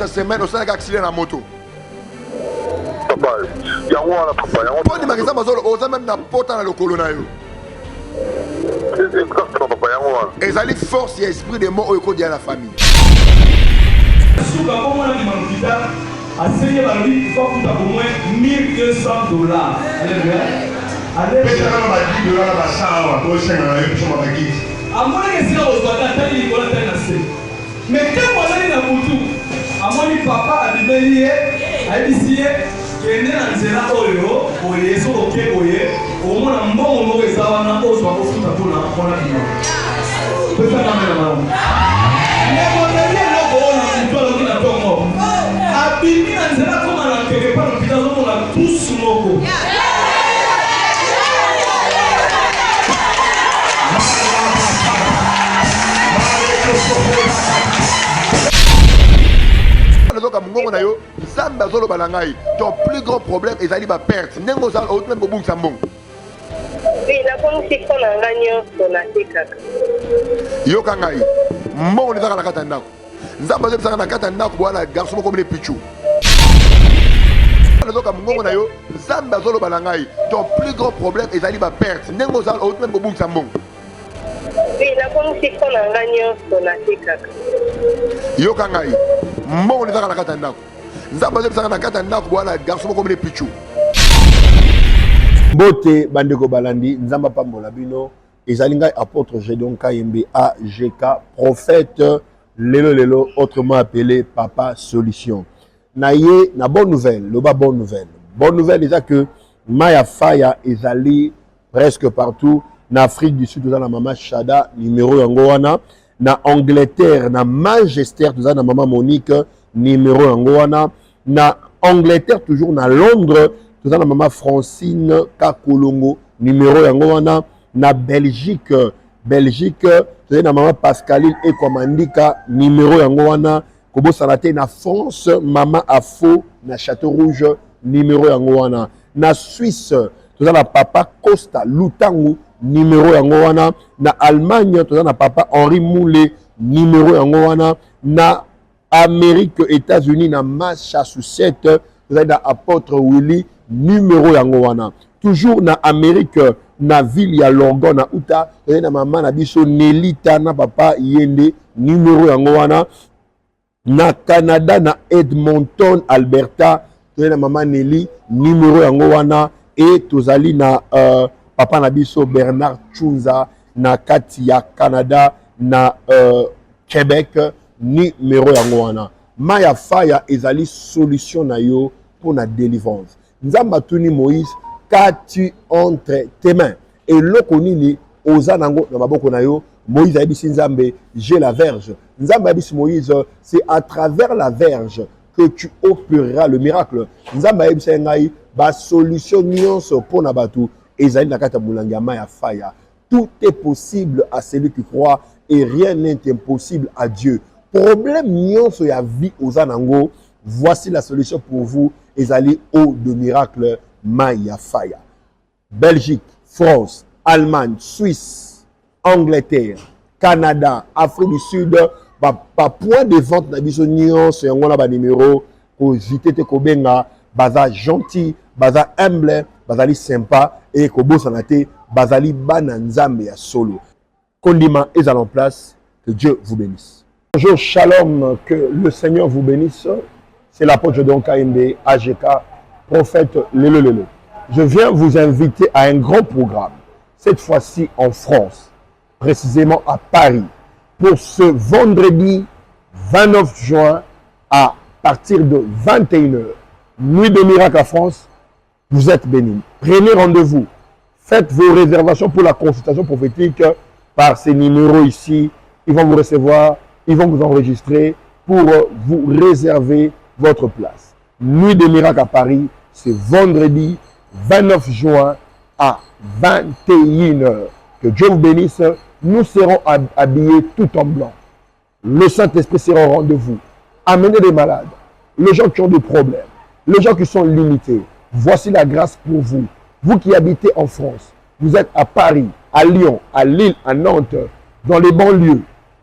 4 semaines au sein d'un accident à moto. Papa, il y a un papa. Pour dire que ça m'a osé même na pota na le colonayo. Et ça dit force et esprit de mort au côté de la famille. À Seigneur, il faut que tu au moins $1,200. Allez, à moins que c'est au mais quand on est dans le tout, à moins que papa a dit a dit qu'il y a un zéro pour les autres, au moins un bon moment que ça va dans le soit au foot à tout on a dit. Peut faire la même. Mais on a dit le bon, on a dit le bon. Abimi na nzela koma na quelque part dans le on a tous moko. Ton plus grand problème est d'aller perdre. Oui, la condition a gagné son attaque. Yo kangai, mon est dans la katana. Nzamba zebisa na katana ko wala garçon comme les pichou. Nzamba zolo balangai. Ton plus grand problème est d'aller perdre. Nengo zal au même bobung sambong. Oui, la condition a gagné son attaque. Yo kangai, mon est dans la katana. Nzamba zebisa na katana ko wala garçon comme les pichou. Bote bandeko balandi nzamba pambola bino ezalinga apôtre Gédon Kayembe AGK prophète lelo autrement appelé Papa Solution. Naye na bonne nouvelle, le bas bonne nouvelle. Bonne nouvelle déjà que Maya Faya ezali presque partout na Afrique du Sud, dans la maman Chada numéro yango wana, na Angleterre na Manchester dans la maman Monique numéro yango wana, na Angleterre toujours na Londres tout ça la maman Francine Kakolongo numéro yango wana, na Belgique tout ça la maman Pascaline Ekwamandika numéro yango wana, kobo salate na France maman Afo na Château Rouge numéro yango wana, na Suisse tout ça la papa Costa Lutangu numéro yango wana, na Allemagne tout ça na papa Henri Moulé numéro yango wana, na Amérique États-Unis na Massachusetts tout ça na apôtre Willy numéro yango wana, toujours na Amérique na ville ya London na Uta na maman na biso Nelita na papa Yende numéro yango wana, na Canada na Edmonton Alberta na maman Nelly numéro yango wana, et tozali na papa na biso Bernard Chunza na kati ya Canada na Québec numéro yango wana. Maya Faya ezali solution na yo pour la délivrance. Nzamba tuni Moïse, qu'as-tu entre tes mains? Et l'okonini ozanango na maboko na yo, Moïse a dit Nzambe, j'ai la verge. Nzamba a dit Moïse, c'est à travers la verge que tu opéreras le miracle. Nzamba a dit ngai ba solution nyonso pour na batu ezali na kata mulangi ya Maya Faya. Tout est possible à celui qui croit et rien n'est impossible à Dieu. Problème nyonso ya vie ozanango, voici la solution pour vous. Ezali eau de miracle Maya Faya. Belgique, France, Allemagne, Suisse, Angleterre, Canada, Afrique du Sud, pas point de vente na biso nyonso yango na ba numéro ko jitete ko benga baza gentil, baza humble, bazali sympa et ko bosana te bazali bana nzambe ya solo. Kondima est en place, que Dieu vous bénisse. Bonjour, shalom, que le Seigneur vous bénisse. C'est l'apôtre Gédon Kayembe AGK, prophète lelo. Je viens vous inviter à un grand programme, cette fois-ci en France, précisément à Paris, pour ce vendredi 29 juin à partir de 21h. Nuit de miracle à France, vous êtes bénis. Prenez rendez-vous, faites vos réservations pour la consultation prophétique par ces numéros ici. Ils vont vous recevoir, ils vont vous enregistrer pour vous réserver votre place. Nuit de miracle à Paris, c'est vendredi 29 juin à 21h. Que Dieu vous bénisse. Nous serons habillés tout en blanc. Le Saint-Esprit sera au rendez-vous. Amenez des malades, les gens qui ont des problèmes, les gens qui sont limités. Voici la grâce pour vous. Vous qui habitez en France, vous êtes à Paris, à Lyon, à Lille, à Nantes, dans les banlieues.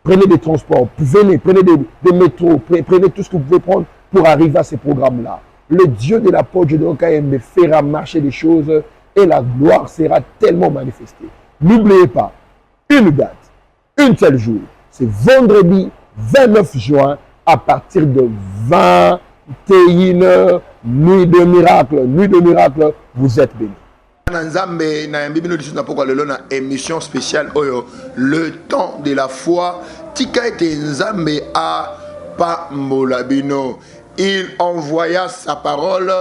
prenez des transports, venez, prenez des métros, prenez tout ce que vous pouvez prendre pour arriver à ces programmes-là. Le Dieu de l'apôtre Gédéon Kayembe fera marcher des choses et la gloire sera tellement manifestée. N'oubliez pas, une date, un seul jour, c'est vendredi 29 juin à partir de 21h, nuit de miracle, vous êtes bénis. Nzambe na yambi bino lisu na poko lelo na émission spéciale oyo le temps de la foi tika ete Nzambe a pambola bino. Il envoya sa parole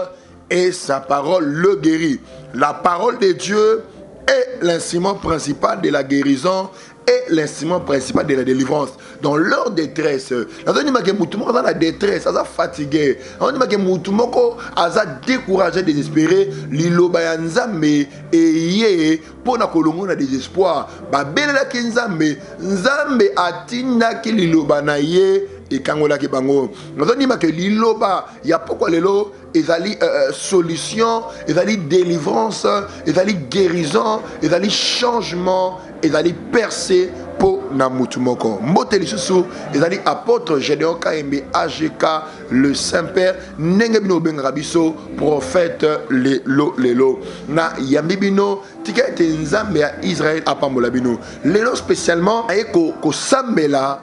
et sa parole le guérit. La parole de Dieu est l'instrument principal de la guérison et l'instrument principal de la délivrance. Dans leur détresse, on dit que dans la détresse, on est fatigué, on dit que on découragé, désespéré, liloba ya Nzambe eye pona kolongo na désespoir. Ba belela ki Nzambe atina ki liloba na ye et kangola ki bango. On dit que liloba ya poko lelo ezali solution, ezali délivrance, ezali guérison, ezali changement, ezali percée pour Namutumoko. Mbote lisusu ezali apôtre Gédéon Kayembe AGK le Saint-Père Nengebino Bengrabiso prophète lelo na yambibino tika ete Nzambe ya Israël apambola bino. Lelo spécialement ayeko ko sambela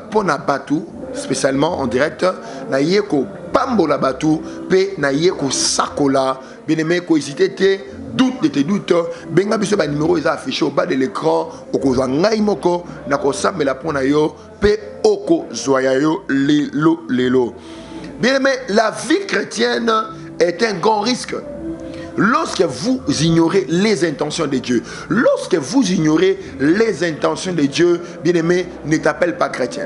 pona batu spécialement en direct na yeko pambola batu pe na yeko sakola bien-aimé ko hésiter doute de tes doutes benga biso ba numéro est affiché au bas de l'écran okozwa ngai moko na ko sambela pona yo pe oko zoya yo lelo. Bien-aimé, la vie chrétienne est un grand risque. Lorsque vous ignorez les intentions de Dieu, lorsque vous ignorez les intentions de Dieu, bien-aimé, ne t'appelle pas chrétien.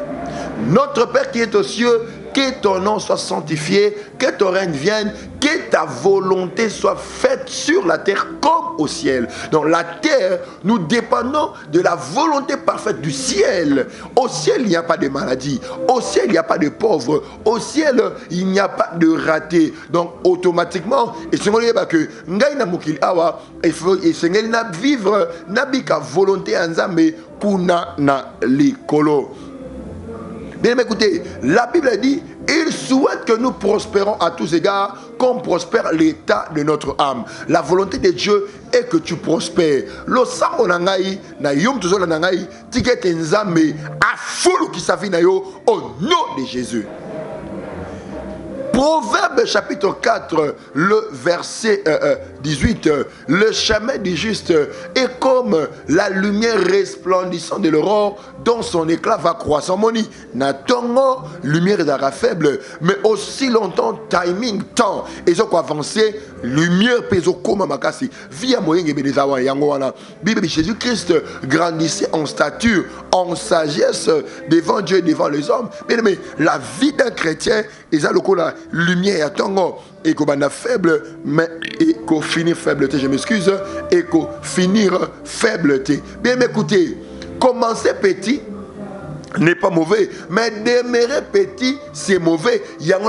Notre Père qui est aux cieux, que ton nom soit sanctifié, que ton règne vienne, que ta volonté soit faite sur la terre comme au ciel. Dans la terre, nous dépendons de la volonté parfaite du ciel. Au ciel, il n'y a pas de maladie. Au ciel, il n'y a pas de pauvres. Au ciel, il n'y a pas de ratés. Donc, automatiquement, et ce que il faut vivre nabika volonté Nzambe kuna na likolo. Bien écoutez, la Bible dit, il souhaite que nous prospérons à tous égards, comme prospère l'état de notre âme. La volonté de Dieu est que tu prospères. Lo sango nangai na yom tuzola nangai tikete Nzambe afulu kisavi na yo au nom de Jésus. Proverbe chapitre 4, le verset 18. Le chemin du juste est comme la lumière resplendissante de l'aurore dont son éclat va croissant. Moni, natongo, lumière est faible, mais aussi longtemps, timing, temps. Et ce qu'on avancer, lumière peso comme makasi. Via moyen benezawa yangoana. Bible Jésus-Christ grandissait en stature, en sagesse devant Dieu et devant les hommes. Mais la vie d'un chrétien, ils ont le la lumière à tongo et qu'on a faible, mais et qu'on finit faible. Je m'excuse, et qu'on finir faible. Bien écoutez, commencer petit n'est pas mauvais, mais demeurer petit, c'est mauvais. Il y a une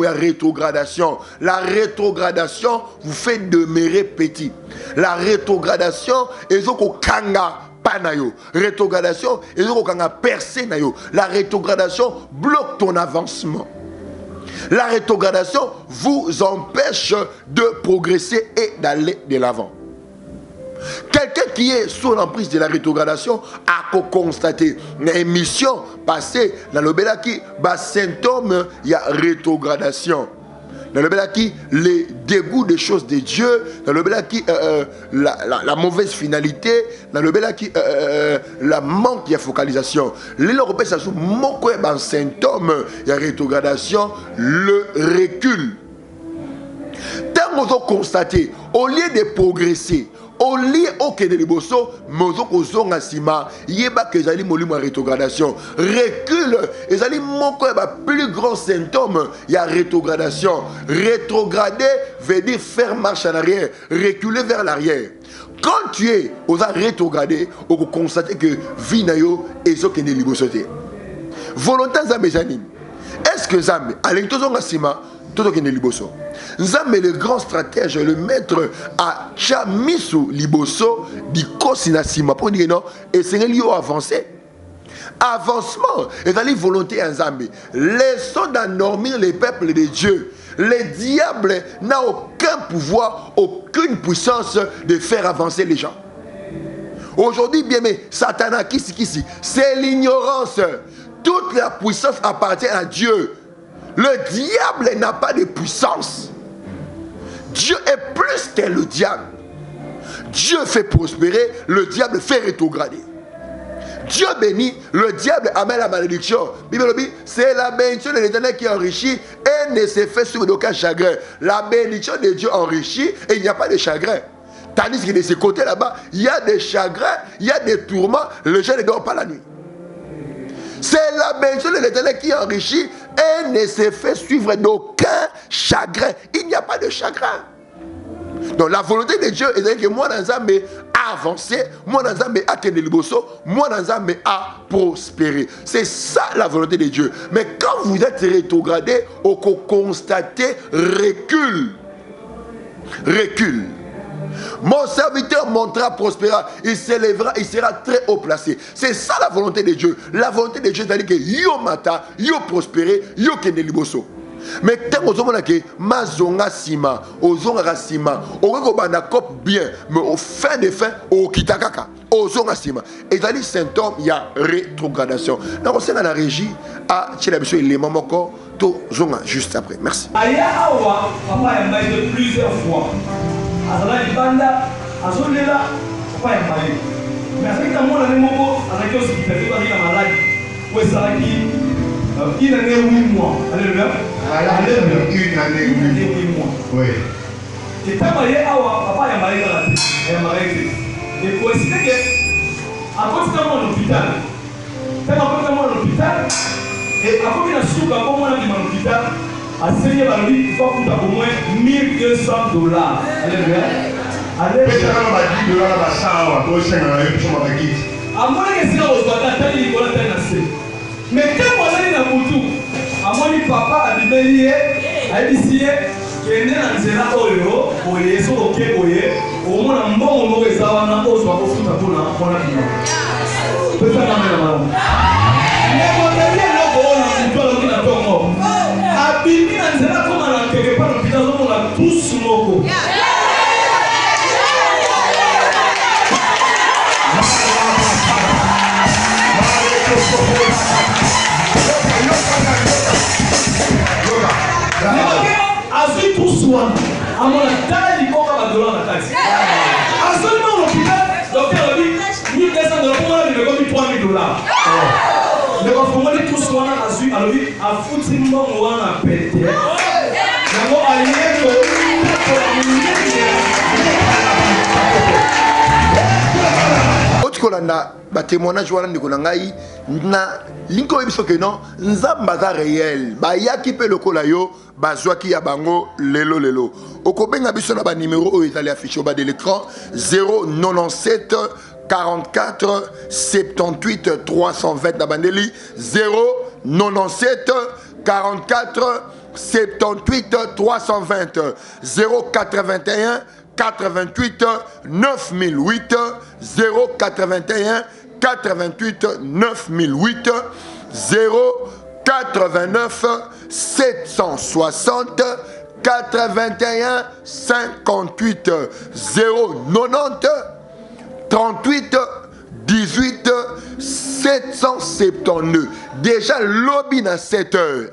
rétrogradation. La rétrogradation vous fait demeurer petit. La rétrogradation est au kanga. Rétrogradation et percé. La rétrogradation bloque ton avancement. La rétrogradation vous empêche de progresser et d'aller de l'avant. Quelqu'un qui est sous l'emprise de la rétrogradation a constaté une émission passée dans le Belaki, symptôme, il y a rétrogradation. Dans le Belaki, les dégoûts des choses de Dieu, dans le Belaki, la mauvaise finalité, dans le Belaki, la manque de focalisation. Les Européens, ça sous mon symptôme, il y a rétrogradation, le recul. Tant qu'on a constaté, au lieu de progresser, au lieu de liboso, mozo kozonga sima, yeba que zali molimo rétrogradation. Recul, et zali moko plus grand symptôme, il y a rétrogradation. Rétrograder veut dire faire marche en arrière, reculer vers l'arrière. Quand tu es aux rétrogradé, on peut constater que vinayo et ce qui est libosoté. Volonté Nzambe janine. Est-ce que Nzambe, allez tozonga sima, tout qui est liboso. Nzambe le grand stratège, le maître à Chamisu liboso di kosina sima pour dire non et c'est lié avancé. Avancement. Et dans les volontés en Zambie. Laissons d'endormir les peuples de Dieu. Le diable n'a aucun pouvoir, aucune puissance de faire avancer les gens. Aujourd'hui, bien, mais Satan, c'est l'ignorance. Toute la puissance appartient à Dieu. Le diable n'a pas de puissance. Dieu est plus que le diable. Dieu fait prospérer, le diable fait rétrograder. Dieu bénit, le diable amène la malédiction. Bible dit, c'est la bénédiction de l'Éternel qui enrichit et ne se fait sur aucun chagrin. La bénédiction de Dieu enrichit et il n'y a pas de chagrin. Tandis que de ce côté là-bas, il y a des chagrins, il y a des tourments, les gens ne dorment pas la nuit. C'est la bénédiction de l'Éternel qui enrichit et ne se fait suivre d'aucun chagrin. Il n'y a pas de chagrin. Donc la volonté de Dieu est que moi dans Zambé a avancé, moi dans Zambé a kende liboso, moi dans Zambé a prospéré. C'est ça la volonté de Dieu. Mais quand vous êtes rétrogradé, on constate recul. Recul. Mon serviteur montera, prospérera, il s'élèvera, il sera très haut placé. C'est ça la volonté de Dieu. La volonté de Dieu, c'est-à-dire que yo mata, yo prospéré, yo kende liboso. Mais tant que vous avez mazonga sima, ozonga sima, oko banda cop bien, mais au fin de fin, au kitakaka, ozonga sima. Et dans les symptômes, il y a rétrogradation. Donc on sait dans la régie, à Tchelabisho et les mamans encore, tout zonga juste après. Merci. Aya awa, papa a maillé plusieurs fois. Azala ibanda, azolela, papa a maillé. Mais avec la moindre moko, avec l'hospitalité, avec la maladie, où est-ce qu'il a 1 année 8 mois. Alléluia. Une année 8 mois. Oui. Et quand papa a marié dans la tête, il a marié. Et pour essayer que, à cause de moi à l'hôpital, quand à l'hôpital, et à cause de la soupe, à cause de l'hôpital, à Seigneur Baloui, il faut coûter au moins $1,200. Alléluia. Alléluia. À moins que c'est au Rwanda, il y a une mais quand moi je suis dans le tout, à mon papa a dit a dit que est dans le oyo, oye so ok oye, au moins un bon moment que ça va na ozo au foot pour na pour na bien. Peut ça quand même. Mais quand il y a le bon na tout le na tongo. Abimi na nzela comme na quelque part dans l'hôpital on a tous moko. Azui tous soin. À mon taille, il faut pas de la taxe. Absolument l'hôpital, docteur a dit $1,200 pour moi, il me donne $3,000. Mais quand on dit tous soin, Azui, alors il a foutu mon on a pété. D'abord, à Kolanda ba témoignage wana ndiko ngai na linko ebiso ke non nzamba za réel ba yaki pe lokola yo bazwaki ya bango lelo okobenga biso na ba numéro o ezali affiché au bas de l'écran 097 44 78 320 na bandeli 097 44 78 320 081 88 9008 081 88 9008 089 760 81 58 090 38 18 772. Déjà lobby na 7 heures.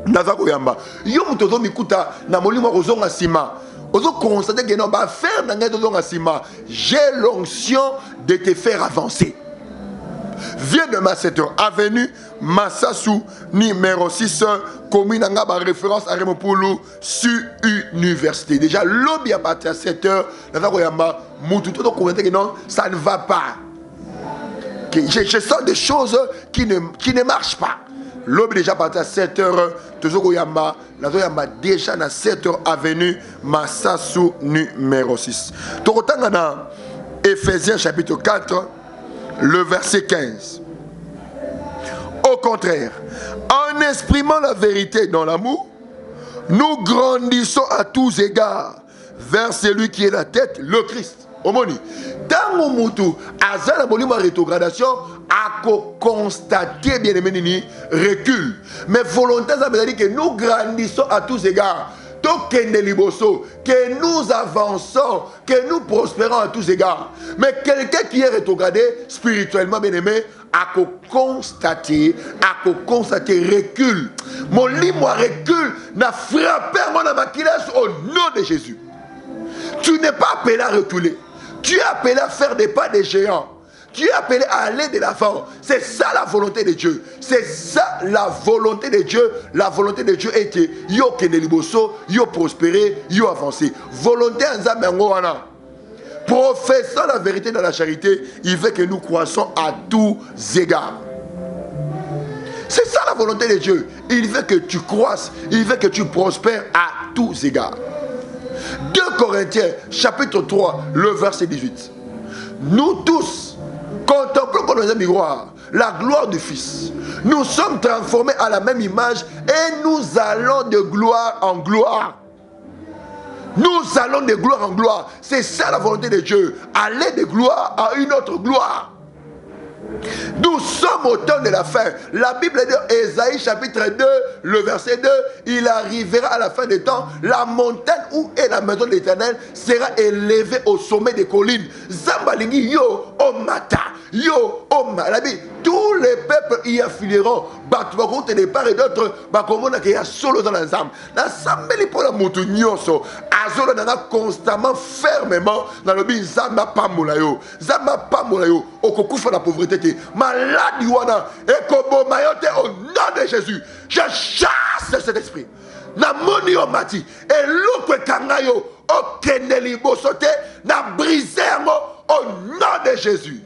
Nazako yamba. Yo mutozo mikuta na molimo kozonga sima. Ozo constater que non ba faire na ngai tozonga sima. J'ai l'onction de te faire avancer. Viens de ma 7 heures avenue Massassou numéro 6 commune anga ba référence à Remopoulou sur université. Déjà lobby à partir de 7 heures nazako yamba mutu to constater que non ça ne va pas. Je sens des choses qui ne marchent pas. L'homme déjà parti à 7 heures, toujours Yamba, déjà à 7 heures avenue Massassou numéro 6. Torotanga dans Ephésiens chapitre 4, le verset 15. Au contraire, en exprimant la vérité dans l'amour, nous grandissons à tous égards vers celui qui est la tête, le Christ. Omoni, Tango mutu azala bolimo rétrogradation a constater bien aimé nini recul. Mais volonté ça veut dire que nous grandissons à tous égards. Que nous avançons, que nous prospérons à tous égards. Mais quelqu'un qui est rétrogradé spirituellement, bien aimé, a constaté recul. Mon lit, moi, recul, n'a frappé mon amakilas au nom de Jésus. Tu n'es pas appelé à reculer. Tu es appelé à faire des pas de géants. Tu es appelé à aller de l'avant. C'est ça la volonté de Dieu. C'est ça la volonté de Dieu. La volonté de Dieu est que yo kende liboso, yo prospérer, yo avancer. Volonté en Zamengoana. Professant la vérité dans la charité, il veut que nous croissons à tous égards. C'est ça la volonté de Dieu. Il veut que tu croisses, il veut que tu prospères à tous égards. 2 Corinthiens, chapitre 3, le verset 18. Nous tous, contemplons comme dans un miroir la gloire du Fils. Nous sommes transformés à la même image et nous allons de gloire en gloire. Nous allons de gloire en gloire. C'est ça la volonté de Dieu. Aller de gloire à une autre gloire. Nous sommes au temps de la fin. La Bible dit, Ésaïe chapitre 2, le verset 2, il arrivera à la fin des temps, la montagne où est la maison de l'Éternel sera élevée au sommet des collines. Zambalingi yo omata, yo omalabi. Tous les peuples y affilieront. Batouakoute de part et d'autre, bakomona ki ya solo dans l'ensemble. L'ensemble pour la montunyoso, azolo nana constamment, fermement dans le bin zamba pamolayo. Zamba pamolayo, okokufa la pauvreté. Malade wana, ekobo mayote au nom de Jésus. Je chasse cet esprit. Na moni o mati, et l'autre kangayo, o keneli bosote, na brisé au nom de Jésus.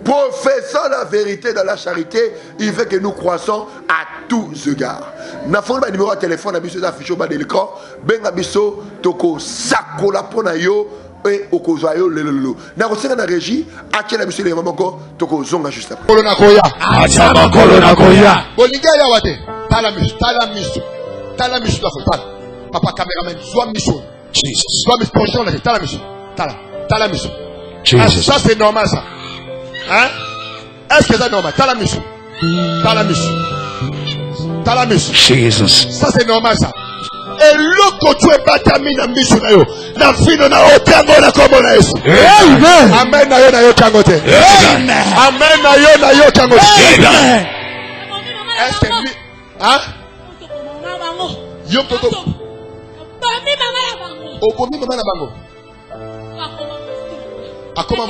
Professant la vérité dans la charité, il veut que nous croissons à tous égards. N'a pas le numéro de téléphone, abisso affiché au bas de l'écran. Ben abisso toko sakola pona yo et okozayo lelolo. Na kosena na régie, atie la monsieur les mamans ko toko zonga juste après. Kolona koya. Achama kolona koya. Bolinga ya wate. Tala misu la fotale. Papa caméraman, soit misu. Jesus. Soit misu position là, tala misu. Tala misu. Jesus. Ça c'est normal ça. Hein? Est-ce que c'est normal? Tala misu. Jesus. Ça c'est normal ça. Et l'autre tu es pas terminé na misu na yo. Na fino na otango na komo na Yesu. Amen. Amen na yo na yo tangote. Amen. Amen na yo tangote. Amen. Est-ce que lui, hein? Yo toto. Obomi mama na bango. Akoma.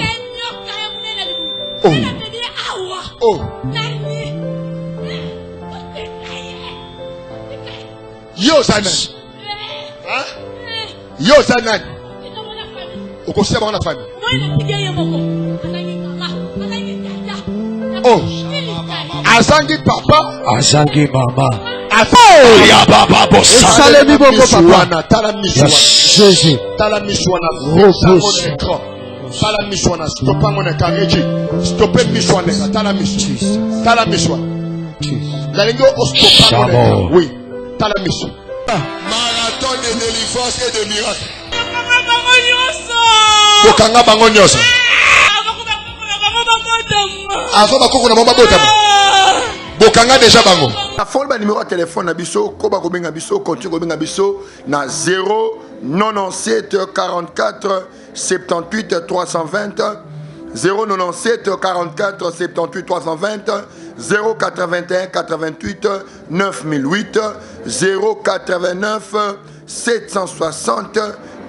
Oh. Yo sana. Hein? Yo sana. Ukosema bana famille. Oh. Azangi papa. Azangi mama. Oh ya baba bossa. Salemi bongo papa. Tala miswa. Jésus. Tala miswa na Repose. Tala miswa na stopa ngone kareji. Stope miswa na tala miswa. Tala miswa. Zalingo stopa ngone. Oui. Tala miswa. Marathon de délivrance et de miracles. Kokanga bango nyoso. Avant bakoko na mama botama. Bokanga déjà bango. La folle numéro de téléphone Nabiso, Koba Kobenga Biso, continue Kobenga Biso, na 097 44 78 320, 097 44 78 320, 081 88 9008, 089 760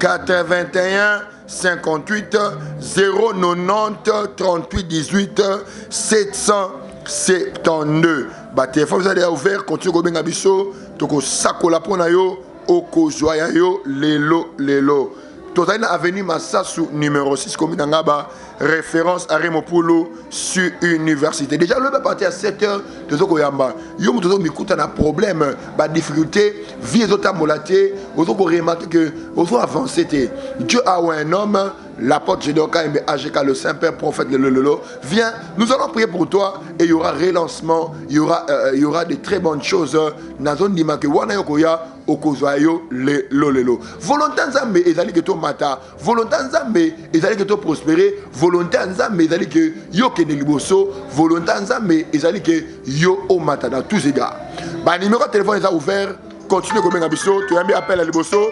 81 58, 090 38 18 772. Bah téléphone vous allez ouvert, continue Kobenga Biso, toko sakola pona yo, oko joya yo, lelo. Totali na avenue Massasu numéro 6 commune Ngaba, référence à Remopolo sur université. Déjà, le parti à 7h, de Zokoyamba. Yo mutozo mikuta na problème, ba difficulté, vie zota molaté, ozo ko remarquer que ozo avancer té. Dieu a un homme, l'apôtre Gédoka et AGK, le Saint-Père prophète le Lolo, viens, nous allons prier pour toi et il y aura relancement, il y aura de très bonnes choses. Nazon dima que wana yokoya okozoyo le lolelo. Volonté nzambe ezali que to mata, volonté nzambe ezali que to prospérer, volonté nzambe ezali que yo kene liboso, volonté nzambe ezali que yo o mata dans tous égards. Ba numéro de téléphone est ouvert, continue comme un biso, tu as mis appel à liboso.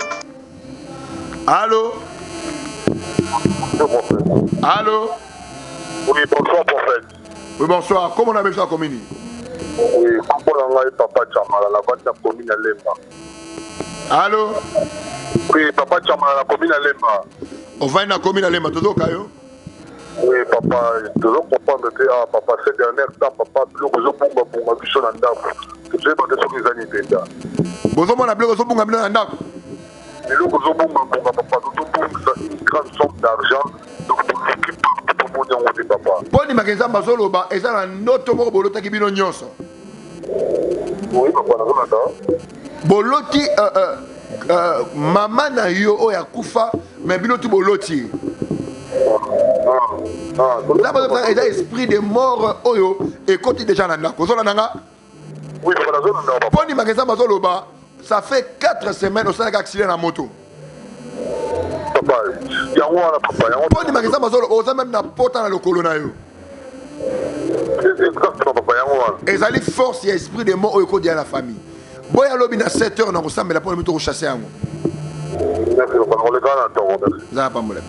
Allô? Allô? Oui, bonsoir, prophète. Oui, bonsoir. Comment on appelle ça, Komini? Oui, comment on a Papa Chamala, la voix de la commune à Lemba. Allô? Oui, Papa Chamala, la commune à Lemba. On va dans la commune à Lemba, tout le monde. Oui, papa, je dois comprendre que papa, ces derniers temps, papa, plus que je peux pour ma bichon en dame. Je vais pas te soutenir les années. Bonjour, mon appelé, bonjour, mon appelé, en dame. Mais le gros bon papa, nous avons une grande somme d'argent. Donc, pour l'équipe, tout le monde est en haut de papa. Pour les magasins Bazoloba, ils ont un autre mot bolota qui bino nyonso. Oui, papa, nous avons boloti maman na yo oya kufa mais bino tu boloti. Là bas il y a esprit de mort oyo et côté déjà na ndako. Zo na nga. Oui, papa, nous avons pour les magasins Bazoloba, ça fait 4 semaines au sein d'un accident à moto. Papa, il y a un papa, pour les magasins Bazoloba, oza même na pota na lokolo na yo. Et ça les force et esprit de mort au côté de la famille. Boya lobi na 7h na ressemble la pour me chasser yango. Merci papa, on le garde en ça pas problème.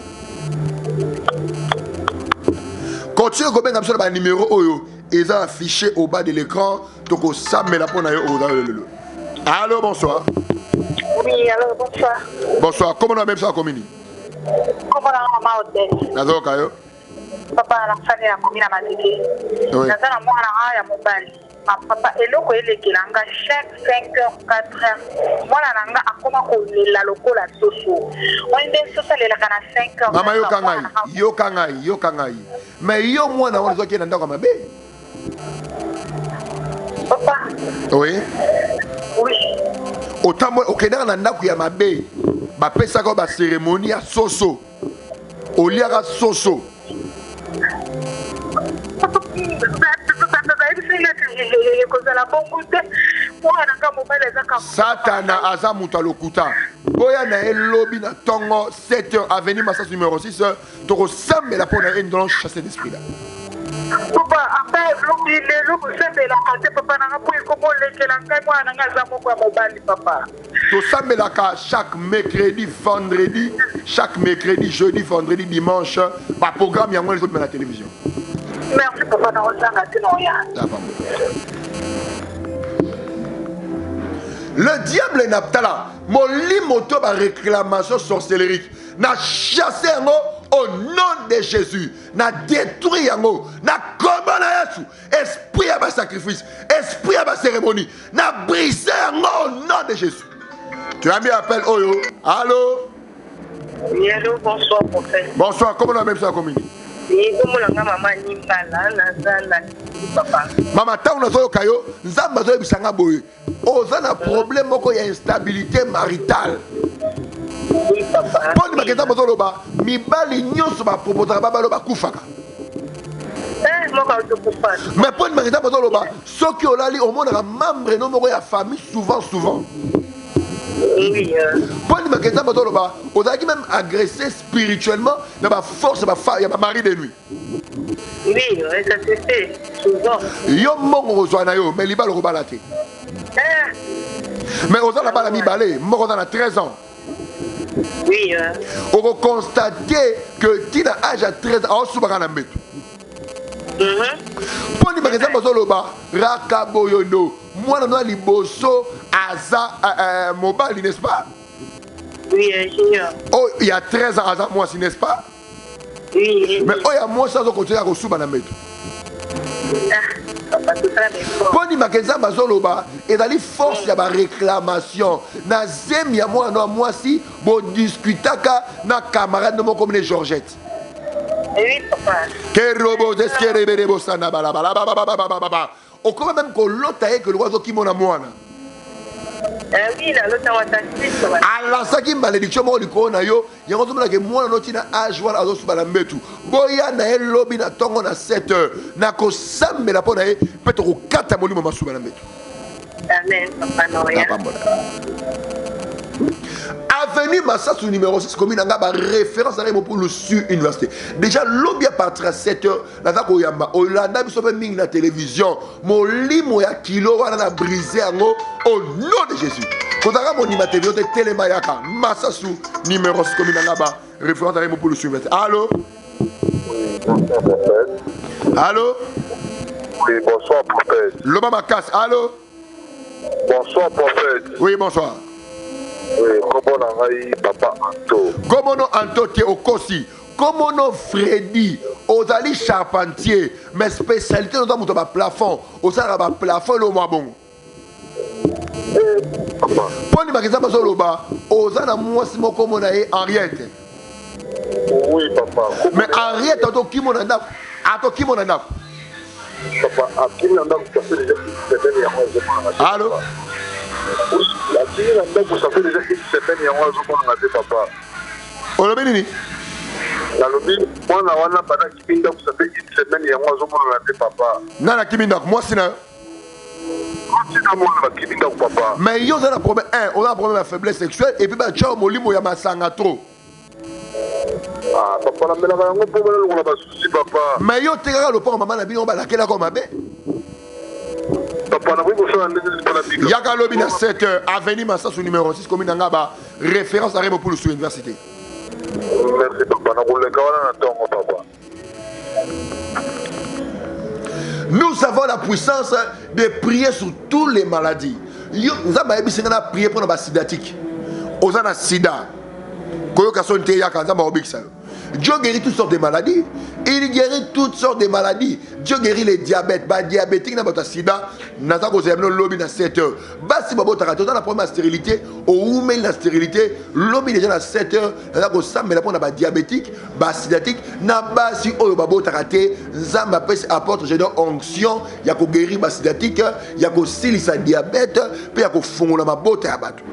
Continue comme un absolument numéro oyo et ça affiché au bas de l'écran donc au samedi la pour na yo. Allô, bonsoir. Oui, alors bonsoir. Bonsoir, comment on a même ça commune? Comment on a maman hôtel? Nazo kayo. Papa la famille a commis la maladie. Oui. Nazo na mwana ya mobali. Papa eloko elekelanga chaque 5h 4h. Mwana nanga akoma kolela lokola soso. On est soso lelaka na 5h. Mama yo kangai. Mais yo mwana wana zoki na ndako mabe. Papa. Oui. Oui. Autant okenda na ndako ya mabe. Ba pesa ko ba cérémonie ya soso. Oliaka soso. Satana aza muta lokuta. Boya na elobi na tongo 7h avenue Massas numéro 6 toko sambe la pona en dans chasser d'esprit là. Papa après le sambe la kate papa na pour comment le ngai mwana nga za moko ya mobali papa. To sambe la ka chaque mercredi, vendredi, chaque mercredi, jeudi, vendredi, dimanche, ba programme yango les autres na la télévision. Merci papa na ozanga tinoya. Le diable n'a pas là. Mon limoto ba réclamation sorcellerie. Na chassé yango au nom de Jésus. Na détruit yango. Na combat na Yesu. Esprit à ba sacrifice. Esprit à ba cérémonie. Na brisé yango au nom de Jésus. Tu as mis appel Oyo. Allô? Oui, allô, bonsoir prophète. Bonsoir, comment on appelle ça commune? Oui, comment on a maman Nimbala na papa. Maman ta on a zo kayo, nzamba zo bisanga boye. Oza na problème moko ya instabilité maritale. Oui papa. Poni makeza bazo loba, mibali nyonso ba proposera ba loba kufaka. Moi je kufa. Mais poni makeza bazo loba, soki olali omona membre no moko ya famille souvent. Oui. Poni makeza bazo loba, ozaki même agressé spirituellement na ba force ba ya ba mari de nuit. Oui, ça se fait souvent. Yo mongo ozwa na yo, mais libalo ko balate. Mais aux la bala mibale, moko dans 13 ans. Oui. On va constater que Tina âge à 13 ans, on soubaka na mbeto. Poni magazin bazoloba, raka boyondo, mwana na liboso aza mobile, n'est-ce pas? Oui, junior. Oh, il y a 13 ans aza moi, n'est-ce pas? Oui. Mais oh, il y a moi ça zo continuer à souba na mbeto. Poni makenza bazoloba ezali force ya ba réclamation na zemi ya mwana mwasi bo discutaka na camarade moko comme Georgette. Oui, papa. Que robo desquere berebo sana bala bala bala bala bala. O comment même que l'autre est que le oiseau qui mon amoana. Oui, là, l'autre on va ala saki malédiction mo liko na yo yango zomona ke mwana no tina age wana azosubala mbetu boya na ye lobi na tongo na 7h na kosambela mpo na ye mpe tokokata molimo masubala mbetu. Amen, papa Noya. Avenue Massassou numéro 6 commune ngaba référence à pour le sur université. Déjà lobby à partir à 7h la za ko yamba olanda biso pe ming na télévision molimo ya kilo wana na brisé ango au nom de Jésus. Kotaka monima TV de Télémayaka Massassou numéro 6 commune ngaba référence à pour le sur université. Allô? Bonsoir, prophète. Allô? Oui, bonsoir, prophète. Loba Makas, allô? Bonsoir, prophète. Oui, bonsoir. Oui, comment on a papa Anto? Comment on Anto te okosi? Comment on Freddy? Ozali charpentier, mais spécialité dans mon plafond. Osala ba plafond le mois bon. Papa. Poni makisa bazoloba, ozana mwasi moko mona e Henriette. Oui, papa. Mais Henriette ato ki mona ndako? Ato ki mona ndako? Papa, à qui on a fait déjà une semaine et un Allô? Oui, à qui on a fait déjà une semaine et un papa. Olobi nini? La lobby, moi, on a pas qui ça fait une semaine et un papa. Nana kimi ndako, mwasi na. Papa. Mais yo on a problème on a un problème de faiblesse sexuelle et puis ba tchao molimo ya masanga trop. Ah, papa, la mélange, on peut le souci, papa. Mais yo tekaka le pont maman na bino ba lakela ko mabe. Papa, on a voulu faire un Yaka lobi na 7h avenue Massassou numéro 6 commune ngaba référence à Remo pour le sur université. Merci, papa. On a voulu papa. Nous avons la puissance de prier sur toutes les maladies. Nous avons prié pour la sidatique. Nous avons sida. Dieu guérit toutes sortes de maladies. Il guérit toutes sortes de maladies. Dieu guérit les diabètes. Les diabétiques n'ont pas de sida. Nous avons lobby dans 7 heures. Si vous avez la première stérilité, ou même la stérilité, lobby déjà dans 7 heures. Nous avons la diabétique, la sidatique. Nous avons Zamba apporte onction. Il y a guérir la sidatique. Il y a le diabète. Puis il y a fongola ma botte à battre.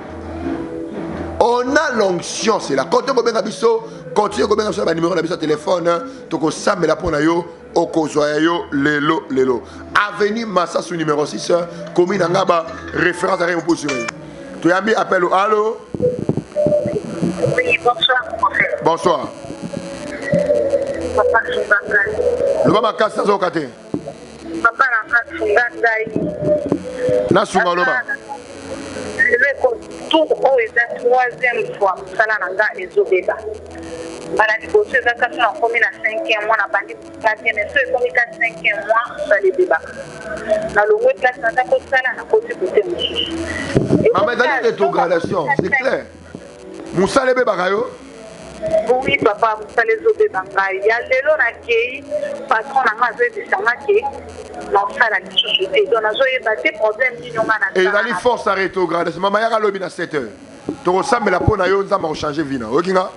On a l'onction, c'est là. Quand on a un continue à faire un numéro de téléphone, tu peux samer la pona yo, okozoyo, lelo. Avenue Massassou numéro 6, commune Angaba, référence à rien pour sur. Tu as mis appel au allô? Oui, bonsoir, prophète. Bonsoir. Papa Choubakai. Le Baba Kassa Zokate. Papa Choubakai. Nasunga Loba. Tout au est la troisième fois Salananga et Zobeba. Bala liboso ezaka na komi na 5e mois na bandi plaqué mais ceux komi ka 5e mois ça les débat. Na longo place na ta ko sala na côté côté mususu. Maman dans rétrogradation, c'est clair. Moussa lebe bagayo. Oui papa, Moussa les Zobeba ngai. Ya lelo na kei patron na ngazo de samaki. Non ça la mususu et donc nazo yeba des problèmes ni nyonga na. Et il a force à rétrogradation. Maman yaka lobi na 7 heures. Tu ressembles la peau na yo nzamba o changer vie na. Okinga.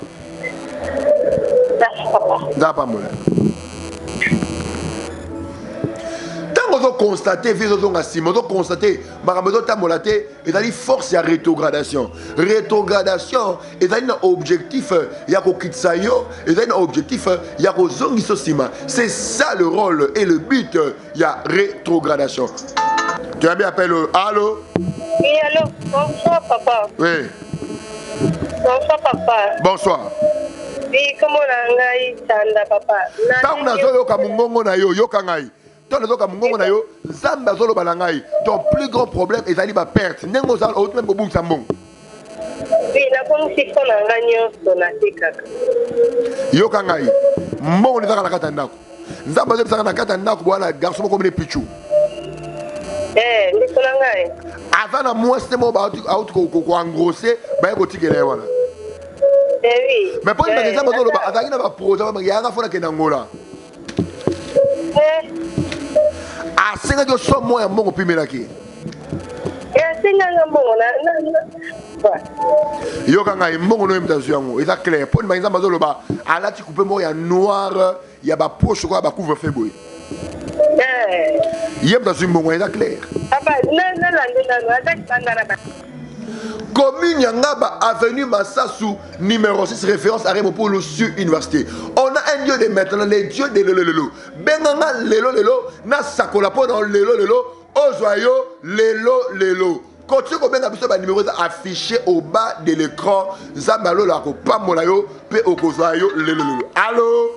Tant qu'on constate, constater, il y a une force à rétrogradation. Rétrogradation, il y a un objectif, il y a un objectif, il y a un c'est ça le rôle et le but, il y a rétrogradation. Tu as bien appelé allô? Oui, allô, bonsoir papa. Oui. Bonsoir papa. Bonsoir. Oui, comment on a tanda papa? Tant on a yoka mungongo na yo, yoka ngai. Tant on a yoka mungongo na yo, zamba zolo balangai. Ton plus grand problème est d'aller ba perte. Nengo zal autre même bobung sambong. Oui, la commission on a gagné sur la tekaka. Yoka ngai. Mbongo ni zaka kata ndako. Zamba zeba na kata ndako bwana garçon moko mene pichu. Ndi kona ngai. Avant na moi c'est mo ba out ko engrosser ba ko tikela wana. Oui. Mais pour une raison bazolo ba azaki na ba projet ba yanga fona ke nangola. Asenga jo so mo ya mbongo pimelaki. Asenga mbongo na Yo kanga imbongo no imta zuyango. Eza clair. Pour par exemple bazoloba ala ti couper mo ya noir, ya ba poche quoi ba couvre feu boy. Yem dans une bonne eza clair. Papa, Commune Yangaba, avenue Massassou, numéro 6, référence à Remopolo sur université. On a un dieu de maintenant, les dieux de Lelo. Benganga Lelo, na Sakolapo dans Lelo, Ozoyo, Lelo. Continue comme un numéro affiché au bas de l'écran. Zamalo la copa molayo, pe okozoyo, Lelo. Allô?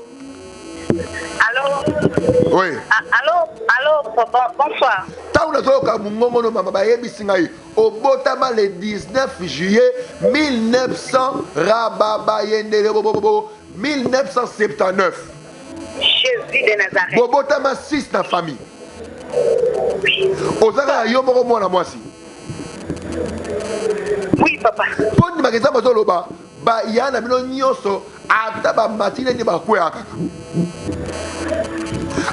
Allô? Oui. Allô, bonsoir. Au Botama le 19 juillet 1979. Jésus de Nazareth. Au Botama 6 na famille. Ozaka yomoro mwana mwasi. Oui, papa. Poni mageza bazoloba ba yana bino nyoso ata ba matine ni ba kweka.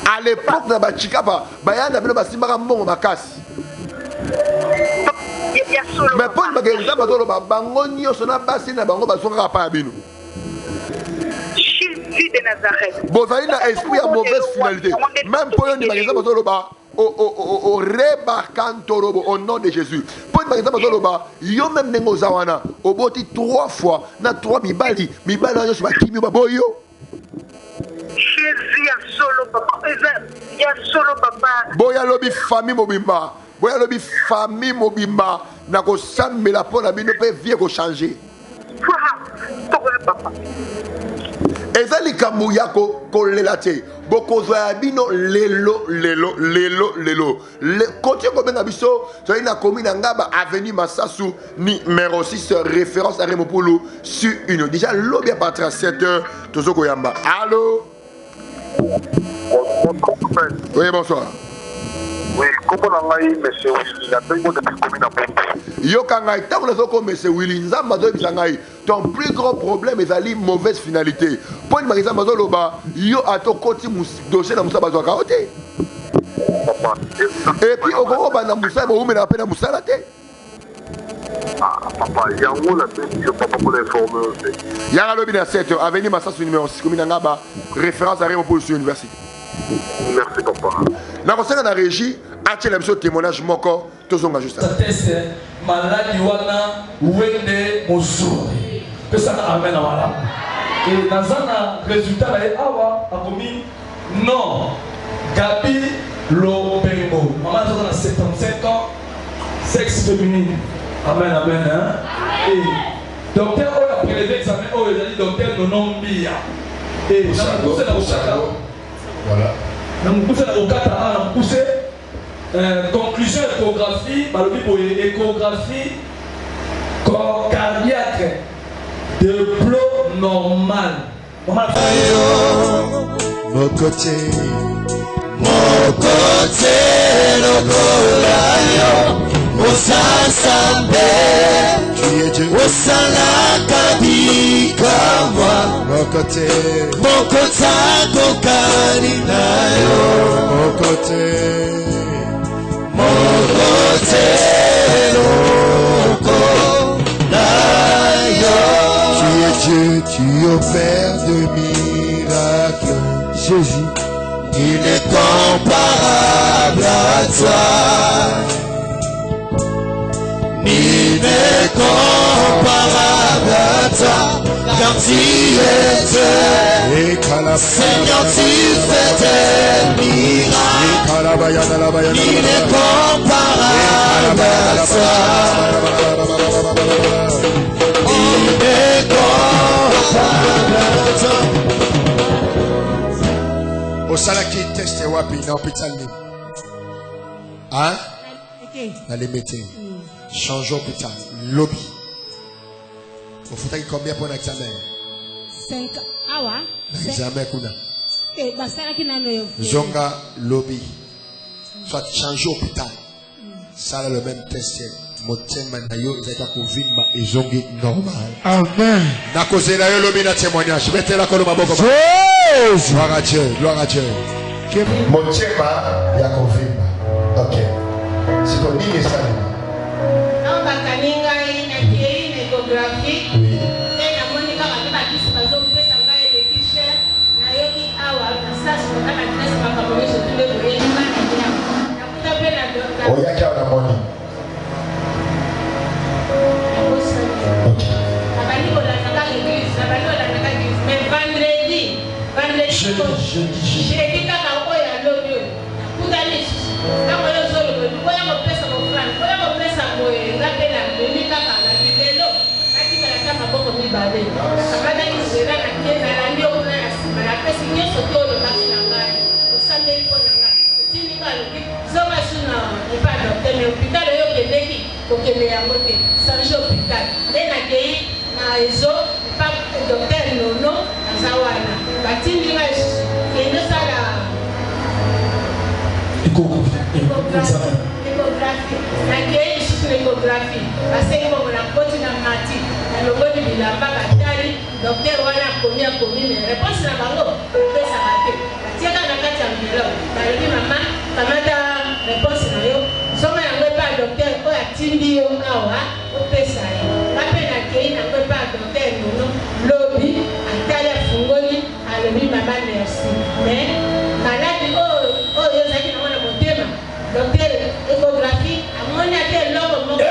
À l'époque na ba chikapa ba yana bino basimbaka mbongo makasi. Mais pour le bagage bazoloba bango nyoso na basi na bango bazonga pa bino. Jésus de Nazareth. Bozali na esprit à mauvaise finalité. Même pour le bagage bazoloba au rebarcantorobo au nom de Jésus. Pour le bagage bazoloba yo même nengo zawana au boti 3 fois na 3 mibali yo sur kimi baboyo. Jésus ya solo papa. Ya solo papa. Boya lobi famille mobimba. Boya lobi famille mobimba. Na ko sambela pona bino pe vie ko changer. Papa. Ezali kamu yako kolelate. Bokozwa ya bino lelo. Le côté comme na biso, so ina commune ngaba avenue Massassou numéro 6 référence à Remopolo sur une. Déjà lobby à partir de 7h tozoko yamba. Allô? Oui, bonsoir. Oui, comment on a eu monsieur Willy, la paix de la commune à Pompe. Yo kangai tango na soko monsieur Willy nzamba zo bisangai. Ton plus grand problème est ali mauvaise finalité. Pour une magazine bazoloba yo ato koti dossier na musa bazwaka ote. Et puis okoko bana musa bo umena pena musala te. Ah papa, yango la paix, je papa pour l'informer. Yanga lobi na 7 avenue Massassou numéro 6 commune ngaba référence à Remopolo sur université. Merci papa. Na conseil na régie atie la mission témoignage moko tozonga juste. Maladi wana wende mozuri. Pesa na amen wala. Et nazana résultat na awa akomi non. Gabi Lopembo. Maman a 75 ans, sexe féminin. Amen hein. Et docteur a prélevé examen il a dit docteur Nonombia. Et dans le poussé dans le chaka. Voilà. Dans le poussé dans le kata, dans le poussé conclusion échographie, échographie cardiaque de plot normal. Mon côté, le colayo, au Sansambe, tu es Dieu, au Salakabi, comme moi. Mon côté, Kokaninayo, mon côté. Tu es Dieu, tu opères de miracles. Jésus, il est comparable à toi. Il est comparable à toi. Car tu es Dieu. Seigneur, tu fais des miracles. Il est comparable à toi. Il est comparable à toi. Au salaki test wapi na hôpital ni. Hein? Dans les métiers. Changeons hôpital. Lobby. Vous faut combien pour l'examen? 5 awa. L'examen kuna. Basala kinano yo. Zonga lobby. Soit changer hôpital. Ça le même test. Motema na yo ezaka kovimba ezongi normal. Amen. Na cause na yo lobby na témoignage. Mettez la koloma boko. Gloire à Dieu, gloire à Dieu. Motema ya kovimba. OK. C'est ton nini ça. Naomba kaninga ina échographie. Oui. Et la Monica va faire la piste parce que ça va être des t-shirts. La yogi awa, ça c'est quand la classe va commencer sur tous les volets. Il va bien. La coupe la docteur. Oh, il y a qui a la monnaie. Mais vendredi, jeudi kaka oya lobi kutani kama yo solo koya ko pesa ko plan koya ko pesa ko ngapela mimi kaka na lelo kati kala kama boko mibale kabada kizera na kenda la ndio kuna ya sima la pesa nyeso tolo basi na ngai usambe iko na ngai tini kalo zoma suna epa docteur mais hôpital yo kendeki ko kende yango te sanjo hôpital ndena kei na ezo pa docteur nono azawana batindi ngai kende sala échographie na kei susu échographie basengi bongo na koti na mati na longoli bilamba batali docteur wana akomi me réponse na bango opesaka te batiaka na kati ya mbilo balobi mama kamata réponse na yo zoma yango epa docteur oyo atindi yo awa opesa ye bape na kei nango epa docteur nono lobi atali afungoli alobi mama merci mais maladi oyo ozalaki nango na motema docteur échographie amoni ate eloko moko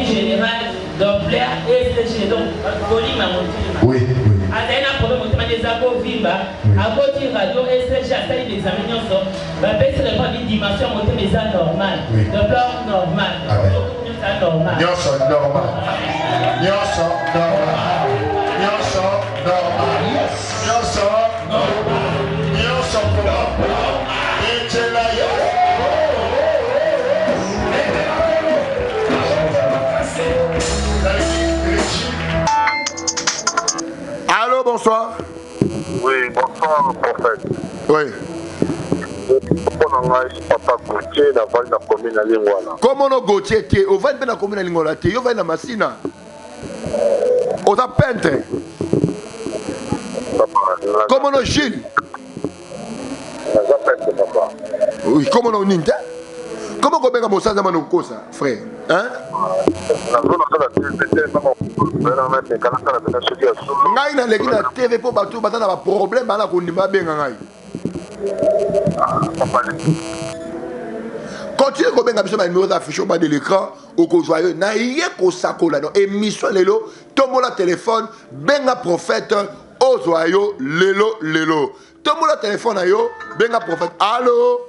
général Doppler et ECG donc volume à monter. Oui, oui. Avec un problème au des abos vimba, à côté radio ECG à taille des améliations, la baisse de la dimension monter des ans normal, Doppler normal, normal. Nyonso normal. Nyonso normal. Nyonso normal. Nyonso normal. Nyonso normal. Echela yo. Allô, bonsoir. Oui, bonsoir, prophète. Oui. Papa Gauthier, la Val de la commune à Lingwala. Comment on Gauthier t'es au Val de la commune à Lingwala t'es au Val de la Massina. On t'a peinte. Comment on Gilles. Papa. Oui, comment on Ninta. Comment on a ça dans nos ça, frère? Hein? Ngai na leki na TV po batu batana ba problème bana ko ndima benga ngai. Continue ko benga biso ba numéro d'affiche au bas de l'écran au ko joyeux na yé ko sakola no émission lelo tomola téléphone benga prophète au joyeux lelo tomola téléphone na yo benga prophète. Allô?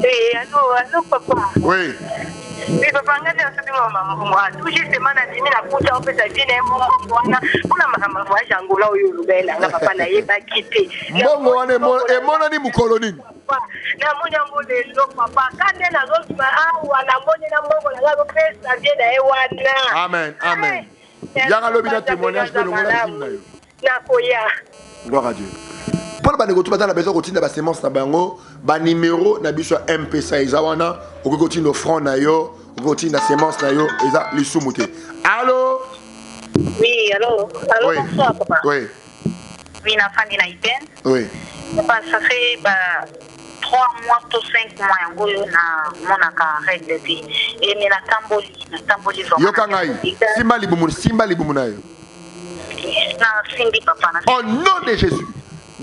Eh, allô papa. Oui. Oui, papa, moi, tout justement, on a poussé un peu sa vie, on a ma voyage en Angola, où papa n'a pas quitté. Mongo ane mon ani mukoloni. Na monya ngole lo papa, kande na zo ma wana monya na mongo na zo pesa vie na ewana. Amen, amen. Yanga lobi na témoignage de longola kimna yo. Na koya. Gloire à Dieu. Pour le bango tu batana besoin continuer ba semence na bango, ba numéro na biso M-Pesa ezawana, o continue offrand na yo, o continue na semence na yo, eza lisumuté. Allô? Oui, allô. Allô, oui. Bonsoir papa. Oui. Oui, na famille na Ipen. Oui. Papa, ça fait 3 mois to 5 mois yango na monaka règle de vie. Et mais na tamboli vraiment. Yoka ngai. Simba libumu na yo. Na simbi papa na. Au nom de Jésus.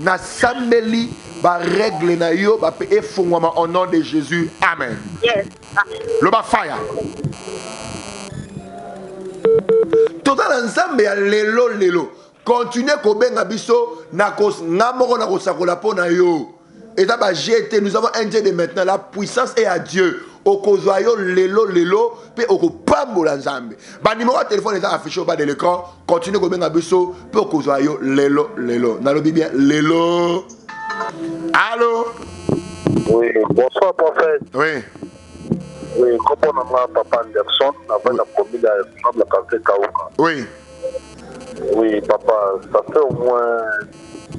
Na sambeli ba règle na yo ba pe efungwama au nom de Jésus. Amen. Yes. Amen. Le ba fire. Total ensemble ya lelo. Continuez ko benga biso na ko ngamoko na ko sakola po na yo. Et ça va jeter, nous avons un Dieu de maintenant, la puissance est à Dieu. Okozoyo lelo pe okopambo la nzambe. Ba numéro de téléphone est affiché au bas de l'écran. Continuez ko benga biso pe okozoyo lelo. Nalobi bien lelo. Allô? Oui, bonsoir prophète. Oui. Oui, comment on a papa Anderson, avant la commune de la quartier Kaouka. Oui. Oui, papa, ça fait au moins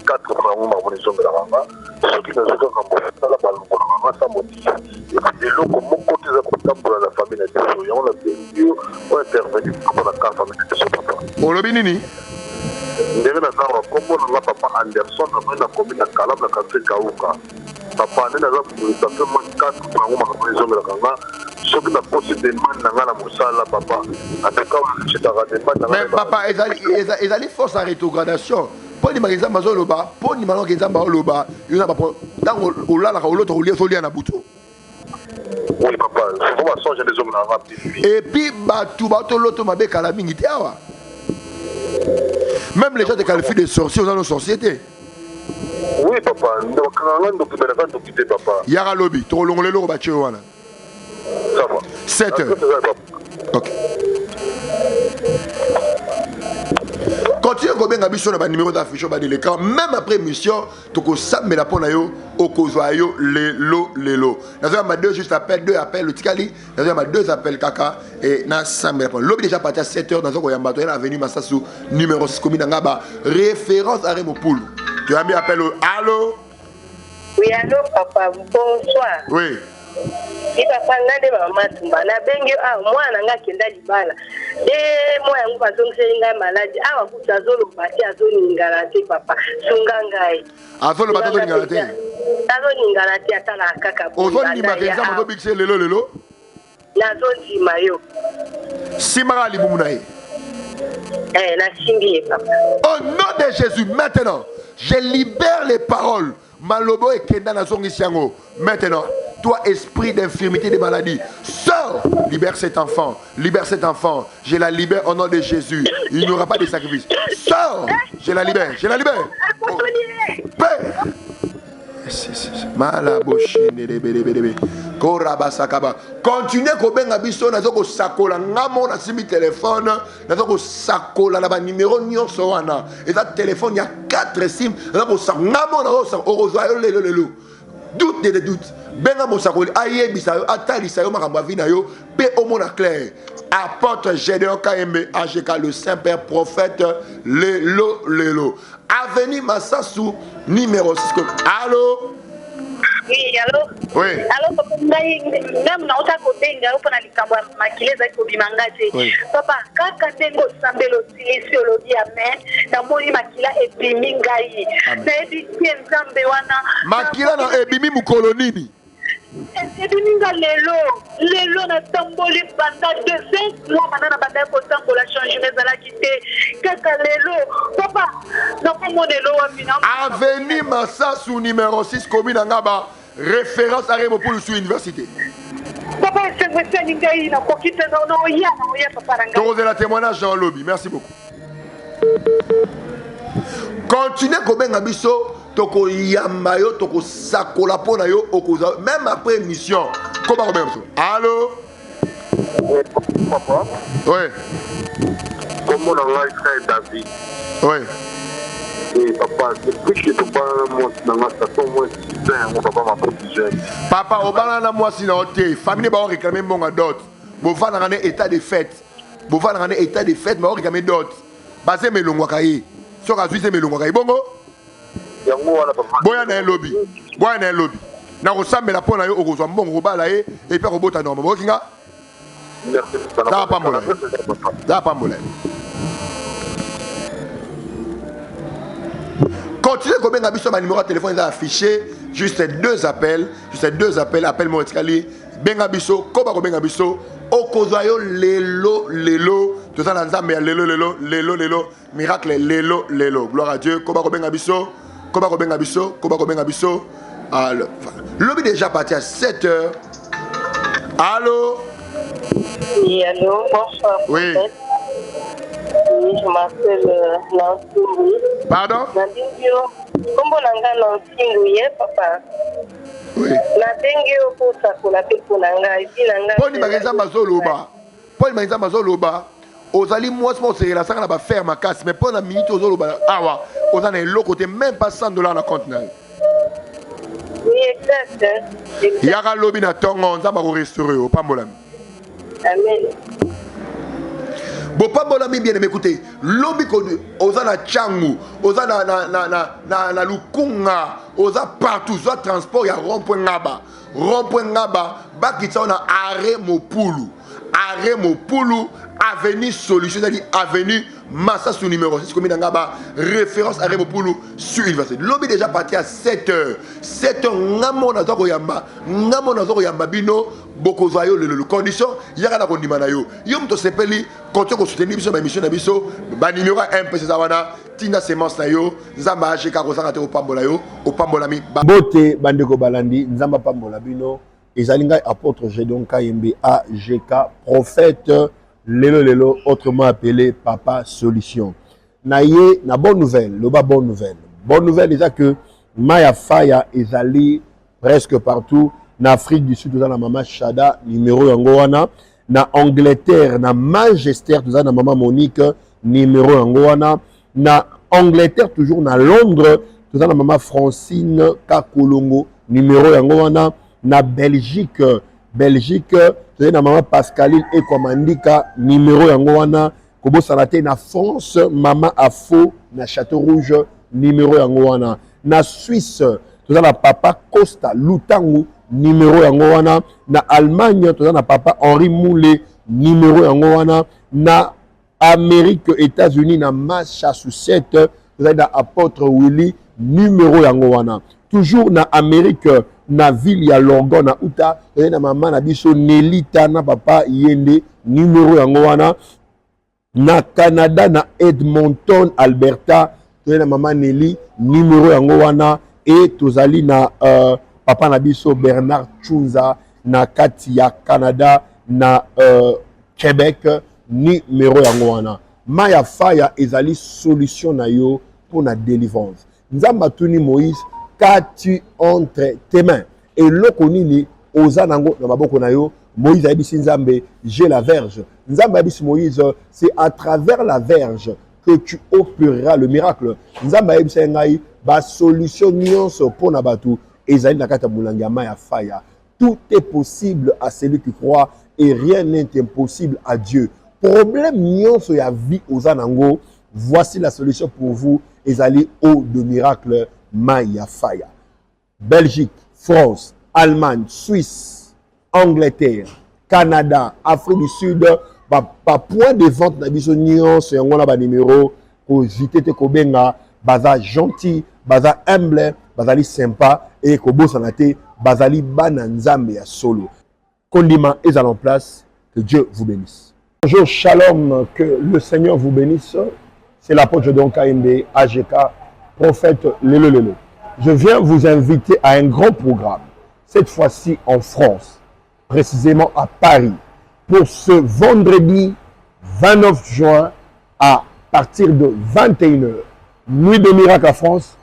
4 ans que je suis de la maman. Ce qui nous a fait la maman, ça motive. Et puis, l'eau, comme mon côté, c'est pour la famille de Dieu. On a bien on a intervenu pour la famille de Dieu, papa. On l'a béni. Ndenge na zawa kombo na papa Anderson na mwana commune ya Kalab na quartier Kaouka. papa nde naza ça fait moins 4 bango makambo ezomelaka soki na posi demande na nga na mosala papa ateka cetaka demande mais papa ezali force à rétrogradation po ni makenza mazoloba po ni malonga kenza mbaloba yona papa tango olalaka oloto olia solia na butu. Oui papa faut pas changer les hommes rapide et puis batu bato loto mabe kala mingi te awa même les gens te qualifient de sorciers dans nos sociétés. Oui papa donc papa yara lobby to longolelo ba wana ça va 7 heures. OK. Continue à bien biso na ba numéro d'affiche ba de l'écran même après mission to ko samela pona yo okozwa yo lelo nazo ma deux juste appel deux appels le tikali nazo ma deux appels kaka et na samela pona lobby déjà parti à 7 heures nazo ko yamba to na avenue Massassou numéro 6 commune ngaba référence à Remopoul. Tu as mis appel allô. Oui allô papa bonsoir. Oui. Si papa ngade mama tumba na bengi mwana nga kenda libala de moya ngo bazongise nga maladi awa kuta zolo bati azoni ngalate papa sunga ngai azolo bati azoni ngalate azoni ngalate atala kaka ozoni makenza moto bikse lelo nazoni mayo simara libumu na ye na simbi papa au nom de Jésus maintenant je libère les paroles malobo et kenda na zongisi yango maintenant. Toi, esprit d'infirmité, de maladie, sors, libère cet enfant, je la libère au nom de Jésus. Il n'y aura pas de sacrifice. Sors, je la libère. Oh. Père. Continuez kobenga biso nazo ko sakola ngamo na simi téléphone nazo ko sakola na ba numéro nyonso wana et ça téléphone il y a 4 sim nazo ko ngamo na zo ozwa yo lelo doute de doute benga mosakoli ayebisa yo atalisa yo makambo avina yo pe omona clair apôtre Gédéon Kayembe AGK le Saint-Père prophète lelo avenue Massassou numéro 6. Allô. Oui, allô? Oui. Allô, papa, même na ota ko benga opo na likambo makileza ko bimangate. Papa, kaka tengo sambelo silisiologie amen. Na moni makila ebimi ngai. Na ebiki nzambe wana. Makila na ebimi mukolo nini? Ebimi nga lelo na tamboli banda de 5 mois manana banda ko tambola changement za la quitté. Kaka lelo, papa, na komo lelo wa bina. Avenue Massassou numéro 6 commune Ngaba. Référence à Remopoul sur université. Papa, c'est Ningaï, na kokite no ya papa Ranga. Donc vous avez la témoignage dans le lobby. Merci beaucoup. Continuez comme un abisso, toko yamayo, toko sakola pona yo okoza même après émission. Comment on ça? Allô? Oui, papa. Oui. Comment on va faire David? Oui. Oui, papa, depuis que tu parles dans ma station, moi, mon papa m'a protégé. Papa, au banana, moi, si non, famille va réclamer mon dot. Bon, va dans un état de fête. Bon, va dans un état de fête, mais on réclame dot. Basé mes longs wakaï. Sur la Suisse, mes longs wakaï. Bongo? Boya na un lobby. Boya na un lobby. Na ressemble la pona yo au rejoint bon roba là et puis robota normal. Bon, kinga? Merci. Ça va pas mollet. Ça va pas mollet. Continuez comme un habit sur ma numéro de téléphone est affiché. Juste deux appels. Appelle-moi Etkali. Bengabiso, Koba Bengabiso. Okozayo lelo. Tout ça dans mais lelo. Miracle lelo. Gloire à Dieu. Koba Bengabiso. Alors, l'objet déjà parti à 7 heures. Allô? Oui, allô, bonsoir. Oui. Oui, je m'appelle Nancy. Pardon? Comment Nancy, papa? Oui. Poni mageza mazoloba. Poni mageza mazoloba. Ozali moi c'est la sanga ba faire ma casse mais pendant minute ozoloba awa ozana l'autre côté même pas $100 na compte na. Oui, exact. Yara lobi na tongo nzamba ko restaurer au pambolami. Amen. Bon pambolami bien écoutez, lobi ko ozana changu, ozana na lukunga, oza partout, oza transport ya rond-point ngaba, bakitsa na arrêt Mopulu, avenue solution, c'est-à-dire avenue Massa sous numéro 6, comme il y a référence à Remopoulou sur l'université. Lobby déjà parti à 7h. 7h, Ngamon Azoro Yamba, Bino, Bokozayo, le condition, il y a un condimanayo. Yom to sepeli, quand on soutenir ma mission d'Abisso, numéro 1, c'est Zawana, Tina Semence Nayo, Zamba, Chekarosa, au Pambolayo, au Pambolami. Bote, Bandeko Balandi, Nzamba Pambolabino, et Zalinga apôtre Gédon Kayembe AGK, prophète. Lelo, autrement appelé Papa Solution. Naye, na bonne nouvelle, le bas bonne nouvelle. Bonne nouvelle déjà que Maya Faya est allé presque partout. Na Afrique du Sud, tout ça, na Maman Chada, numéro Yangoana. Na Angleterre, na Manchester, tout ça, na Maman Monique, numéro Yangoana. Na Angleterre, toujours na Londres, tout ça, na Maman Francine Kakolongo, numéro Yangoana. Na Belgique, c'est na maman Pascaline et Komandika numéro yangoana kobo salate na France maman Afo na Château Rouge numéro yangoana na Suisse tout ça na papa Costa Lutangu numéro yangoana na Allemagne tout ça na papa Henri Moulé numéro yangoana na Amérique États-Unis na Massachusetts tout ça na apôtre Willy numéro yangoana toujours na Amérique na ville ya Longon na Uta na maman na biso Nelita na papa Yende numéro yango wana na Canada na Edmonton Alberta na maman Nelly numéro yango wana et tozali na papa na biso Bernard Chunza na kati ya Canada na Québec numéro yango wana Maya Faya ezali solution na yo pour la délivrance. Nzamba tuni Moïse qu'as-tu entre tes mains? Et l'okonini ozanango na maboko na yo Moïse a dit Nzambe, j'ai la verge. Nzambe a dit Moïse, c'est à travers la verge que tu opéreras le miracle. Nzambe a dit ngai ba solution nyonso pour na batu ezali na kata mulangama ya faya. Tout est possible à celui qui croit et rien n'est impossible à Dieu. Problème nyonso ya vie ozanango, voici la solution pour vous ezali eau de miracle Maya Faya. Belgique, France, Allemagne, Suisse, Angleterre, Canada, Afrique du Sud, pas point de vente na biso nyonso yango na ba numéro ko jitete ko benga baza gentil, baza humble, bazali sympa et ko bosana te bazali bana nzambe ya solo. Condiment est en place, que Dieu vous bénisse. Bonjour, shalom, que le Seigneur vous bénisse. C'est l'apôtre Gédon Kayembe AGK, prophète Lelo. Je viens vous inviter à un grand programme, cette fois-ci en France, précisément à Paris, pour ce vendredi 29 juin à partir de 21h. Nuit de miracle à France,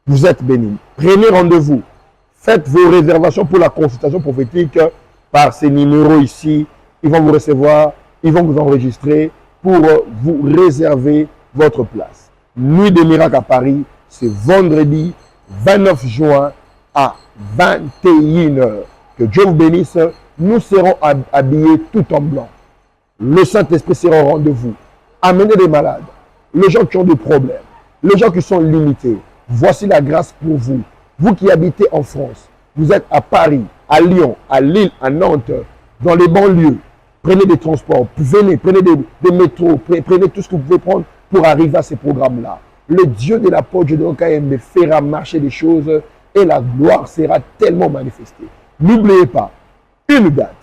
vous êtes bénis. Prenez rendez-vous, faites vos réservations pour la consultation prophétique par ces numéros ici. Ils vont vous recevoir, ils vont vous enregistrer pour vous réserver votre place. Nuit de miracle à Paris, c'est vendredi 29 juin à 21h. Que Dieu vous bénisse. Nous serons habillés tout en blanc. Le Saint-Esprit sera au rendez-vous. Amenez des malades, les gens qui ont des problèmes, les gens qui sont limités. Voici la grâce pour vous. Vous qui habitez en France, vous êtes à Paris, à Lyon, à Lille, à Nantes, dans les banlieues. Prenez des transports, venez, prenez des métros, prenez tout ce que vous pouvez prendre pour arriver à ces programmes-là. Le Dieu de l'apôtre Gédon Kayembe fera marcher des choses et la gloire sera tellement manifestée. N'oubliez pas, une date,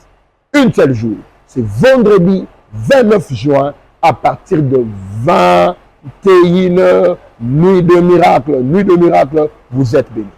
un seul jour, c'est vendredi 29 juin à partir de 21h, nuit de miracle, vous êtes bénis.